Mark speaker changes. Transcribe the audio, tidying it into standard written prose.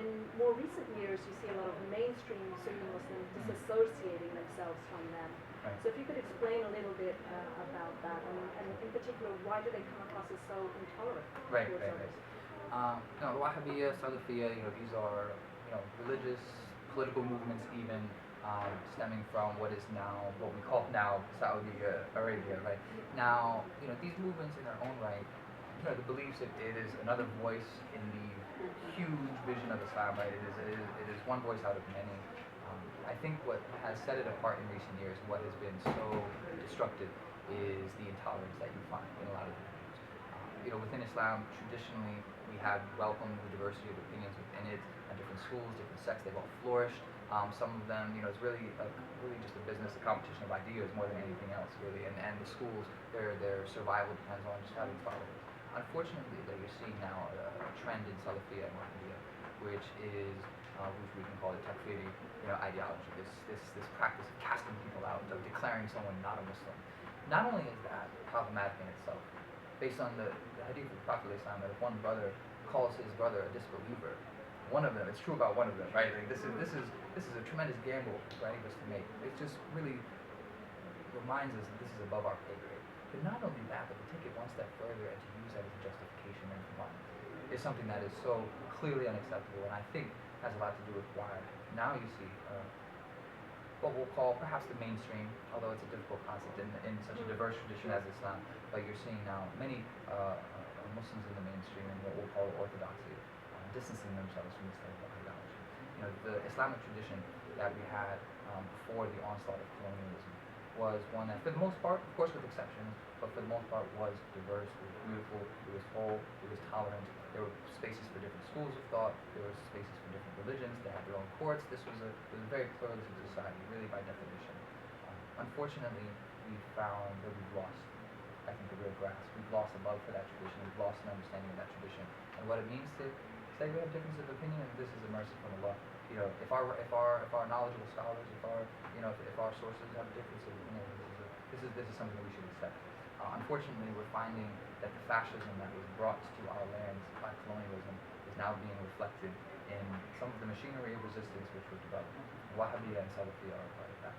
Speaker 1: in more recent years, you see a lot of mainstream Sunni Muslims disassociating themselves from them.
Speaker 2: Right.
Speaker 1: So if you could explain a little bit about that, and in particular, why do they come across as so intolerant towards others?
Speaker 2: Wahabis, Salafis, these are, religious, political movements even, stemming from what we call now Saudi Arabia, right? Now, these movements in their own right, the beliefs that it is another voice in the huge vision of Islam, right? It is one voice out of many. I think what has set it apart in recent years, what has been so destructive, is the intolerance that you find in a lot of the groups. Within Islam, traditionally, we have welcomed the diversity of opinions within it, and different schools, different sects, they've all flourished. Some of them, it's really just a business, a competition of ideas more than anything else, really. And the schools, their survival depends on just having followers. Unfortunately, that you're seeing now a trend in Salafiyya and Wahabiyya, which we can call it takfiri, ideology. This practice of casting people out, of declaring someone not a Muslim. Not only is that problematic in itself, based on the hadith of the Prophet ﷺ, that if one brother calls his brother a disbeliever, one of them, it's true about one of them, right? Like this is a tremendous gamble for any of us to make. It just really reminds us that this is above our pay grade. But not only that, but to take it one step further and to use that as a justification and violence is something that is so clearly unacceptable, and I think has a lot to do with why now you see what we'll call perhaps the mainstream, although it's a difficult concept in such a diverse tradition as Islam, but you're seeing now many Muslims in the mainstream and what we'll call orthodoxy distancing themselves from this type of ideology. The Islamic tradition that we had before the onslaught of colonialism was one that, for the most part, of course with exceptions, but for the most part was diverse, it was beautiful, it was whole, it was tolerant. There were spaces for different schools of thought, there were spaces for different religions, they had their own courts. This was a very pluralistic society, really by definition. Unfortunately, we found that we've lost, I think, the real grasp. We've lost a love for that tradition, we've lost an understanding of that tradition, and what it means to say we have differences of opinion, and this is a mercy from Allah. If our knowledgeable scholars, if our sources have differences of opinion, this is something that we should accept. Unfortunately, we're finding that the fascism that was brought to our lands by colonialism is now being reflected in some of the machinery of resistance which was developed. Wahabiyya and Salafiyya are part of that.